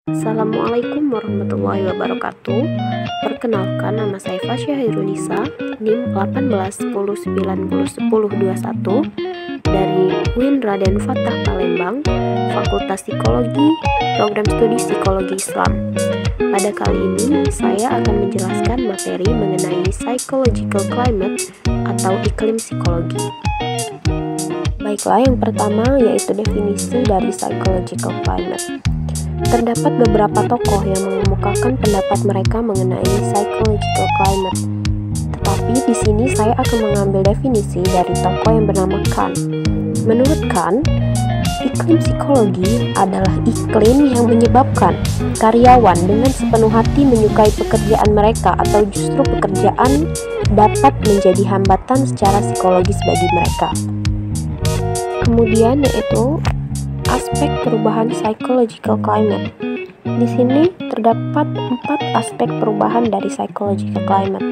Assalamualaikum warahmatullahi wabarakatuh. Perkenalkan, nama saya Fasya Hairunisa, NIM 1810901021 dari UIN Raden Fatah Palembang, Fakultas Psikologi, Program Studi Psikologi Islam. Pada kali ini, saya akan menjelaskan materi mengenai psychological climate atau iklim psikologi. Baiklah, yang pertama yaitu definisi dari psychological climate. Terdapat beberapa tokoh yang mengemukakan pendapat mereka mengenai psychological climate. Tetapi di sini saya akan mengambil definisi dari tokoh yang bernama Kant. Menurut Kant, iklim psikologi adalah iklim yang menyebabkan karyawan dengan sepenuh hati menyukai pekerjaan mereka atau justru pekerjaan dapat menjadi hambatan secara psikologis bagi mereka. Kemudian yaitu aspek perubahan psychological climate. Di sini terdapat 4 aspek perubahan dari psychological climate.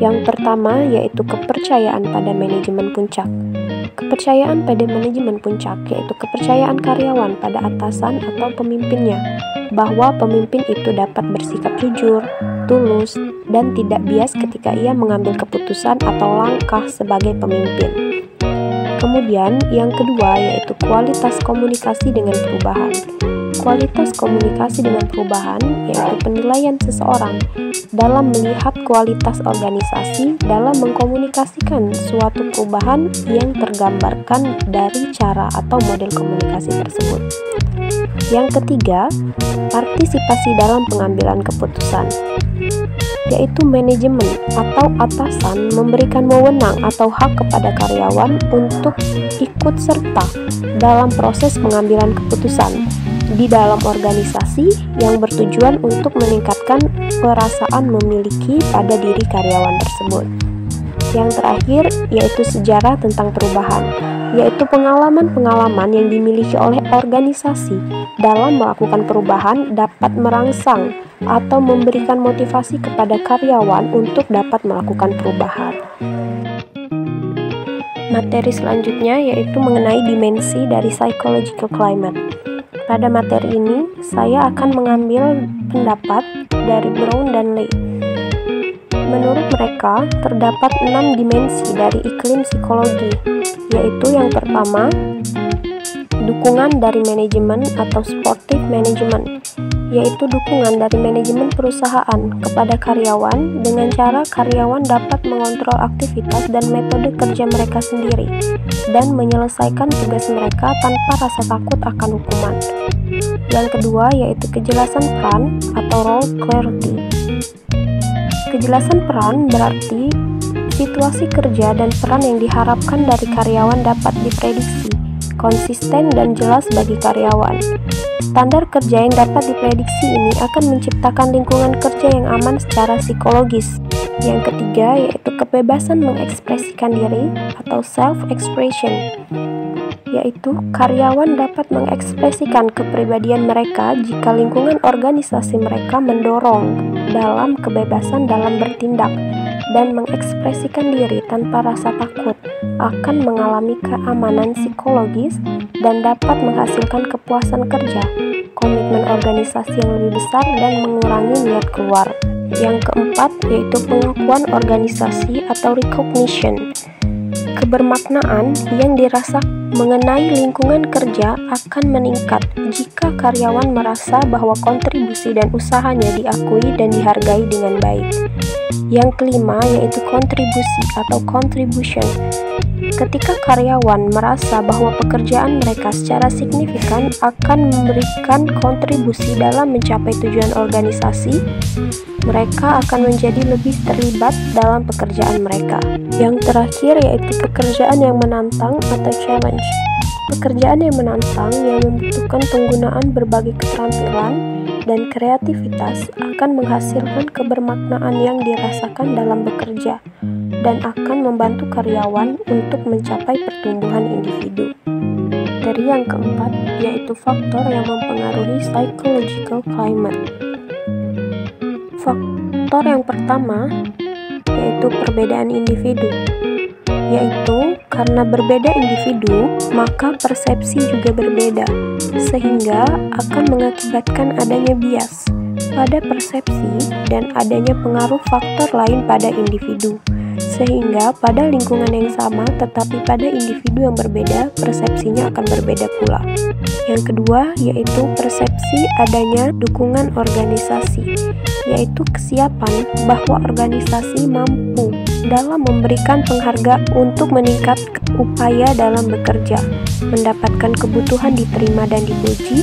Yang pertama yaitu kepercayaan pada manajemen puncak. Kepercayaan pada manajemen puncak yaitu kepercayaan karyawan pada atasan atau pemimpinnya bahwa pemimpin itu dapat bersikap jujur, tulus, dan tidak bias ketika ia mengambil keputusan atau langkah sebagai pemimpin. Kemudian yang kedua yaitu kualitas komunikasi dengan perubahan. Kualitas komunikasi dengan perubahan yaitu penilaian seseorang dalam melihat kualitas organisasi dalam mengkomunikasikan suatu perubahan yang tergambarkan dari cara atau model komunikasi tersebut. Yang ketiga, partisipasi dalam pengambilan keputusan, yaitu manajemen atau atasan memberikan wewenang atau hak kepada karyawan untuk ikut serta dalam proses pengambilan keputusan di dalam organisasi yang bertujuan untuk meningkatkan perasaan memiliki pada diri karyawan tersebut. Yang terakhir yaitu sejarah tentang perubahan, yaitu pengalaman-pengalaman yang dimiliki oleh organisasi dalam melakukan perubahan dapat merangsang atau memberikan motivasi kepada karyawan untuk dapat melakukan perubahan. Materi selanjutnya yaitu mengenai dimensi dari psychological climate. Pada materi ini, saya akan mengambil pendapat dari Brown dan Lee. Menurut mereka, terdapat 6 dimensi dari iklim psikologi, yaitu yang pertama, dukungan dari manajemen atau supportive management, yaitu dukungan dari manajemen perusahaan kepada karyawan dengan cara karyawan dapat mengontrol aktivitas dan metode kerja mereka sendiri dan menyelesaikan tugas mereka tanpa rasa takut akan hukuman. Yang kedua yaitu kejelasan peran atau role clarity. Kejelasan peran berarti situasi kerja dan peran yang diharapkan dari karyawan dapat diprediksi, konsisten dan jelas bagi karyawan. Standar kerja yang dapat diprediksi ini akan menciptakan lingkungan kerja yang aman secara psikologis. Yang ketiga yaitu kebebasan mengekspresikan diri atau self-expression, yaitu karyawan dapat mengekspresikan kepribadian mereka jika lingkungan organisasi mereka mendorong dalam kebebasan dalam bertindak dan mengekspresikan diri tanpa rasa takut akan mengalami keamanan psikologis dan dapat menghasilkan kepuasan kerja, komitmen organisasi yang lebih besar dan mengurangi niat keluar. Yang keempat yaitu pengakuan organisasi atau recognition. Kebermaknaan yang dirasa mengenai lingkungan kerja akan meningkat jika karyawan merasa bahwa kontribusi dan usahanya diakui dan dihargai dengan baik. Yang kelima yaitu kontribusi atau contribution. Ketika karyawan merasa bahwa pekerjaan mereka secara signifikan akan memberikan kontribusi dalam mencapai tujuan organisasi, mereka akan menjadi lebih terlibat dalam pekerjaan mereka. Yang terakhir yaitu pekerjaan yang menantang atau challenge. Pekerjaan yang menantang yang membutuhkan penggunaan berbagai keterampilan dan kreativitas akan menghasilkan kebermaknaan yang dirasakan dalam bekerja dan akan membantu karyawan untuk mencapai pertumbuhan individu. Dari yang keempat yaitu faktor yang mempengaruhi psychological climate. Faktor yang pertama yaitu perbedaan individu, yaitu karena berbeda individu maka persepsi juga berbeda. sehingga akan mengakibatkan adanya bias pada persepsi dan adanya pengaruh faktor lain pada individu, sehingga pada lingkungan yang sama tetapi pada individu yang berbeda, persepsinya akan berbeda pula. Yang kedua yaitu persepsi adanya dukungan organisasi, yaitu kesiapan bahwa organisasi mampu dalam memberikan penghargaan untuk meningkatkan upaya dalam bekerja, mendapatkan kebutuhan diterima dan dipuji,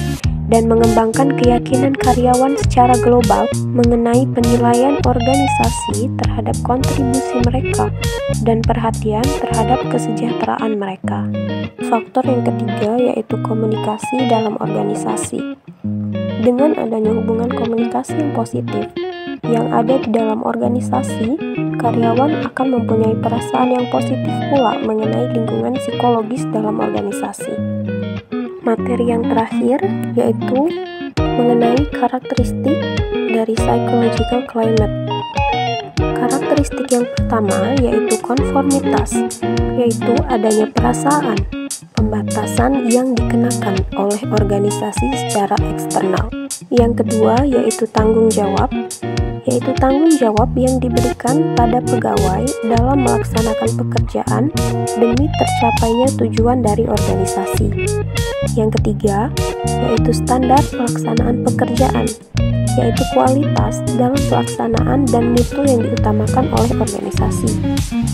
dan mengembangkan keyakinan karyawan secara global mengenai penilaian organisasi terhadap kontribusi mereka dan perhatian terhadap kesejahteraan mereka. Faktor yang ketiga yaitu komunikasi dalam organisasi. Dengan adanya hubungan komunikasi yang positif yang ada di dalam organisasi, karyawan akan mempunyai perasaan yang positif pula mengenai lingkungan psikologis dalam organisasi. Materi yang terakhir yaitu mengenai karakteristik dari psychological climate. Karakteristik yang pertama yaitu konformitas, yaitu adanya perasaan pembatasan yang dikenakan oleh organisasi secara eksternal. Yang kedua yaitu tanggung jawab, yaitu tanggung jawab yang diberikan pada pegawai dalam melaksanakan pekerjaan demi tercapainya tujuan dari organisasi. Yang ketiga, yaitu standar pelaksanaan pekerjaan, yaitu kualitas dalam pelaksanaan dan mutu yang diutamakan oleh organisasi.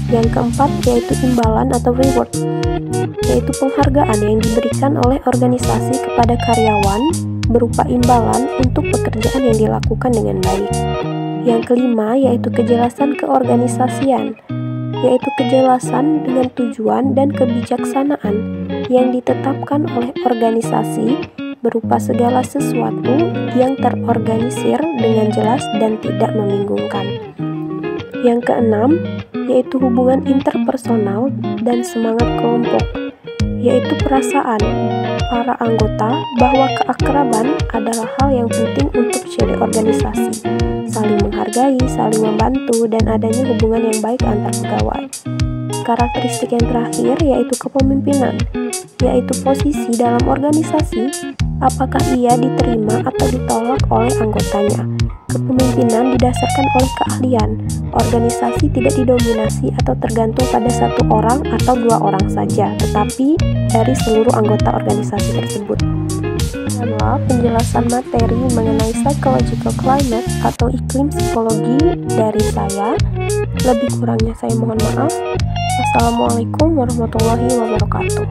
Yang keempat, yaitu imbalan atau reward, yaitu penghargaan yang diberikan oleh organisasi kepada karyawan berupa imbalan untuk pekerjaan yang dilakukan dengan baik. Yang kelima, yaitu kejelasan keorganisasian, yaitu kejelasan dengan tujuan dan kebijaksanaan yang ditetapkan oleh organisasi berupa segala sesuatu yang terorganisir dengan jelas dan tidak membingungkan. Yang keenam, yaitu hubungan interpersonal dan semangat kelompok, yaitu perasaan para anggota bahwa keakraban adalah hal yang penting untuk jadi organisasi, saling menghargai, saling membantu, dan adanya hubungan yang baik antar pegawai. Karakteristik yang terakhir yaitu kepemimpinan, yaitu posisi dalam organisasi, apakah ia diterima atau ditolak oleh anggotanya. Kepemimpinan didasarkan oleh keahlian. Organisasi tidak didominasi atau tergantung pada satu orang atau dua orang saja, tetapi dari seluruh anggota organisasi tersebut. Adalah penjelasan materi mengenai psychological climate atau iklim psikologi dari saya. Lebih kurangnya saya mohon maaf. Wassalamualaikum warahmatullahi wabarakatuh.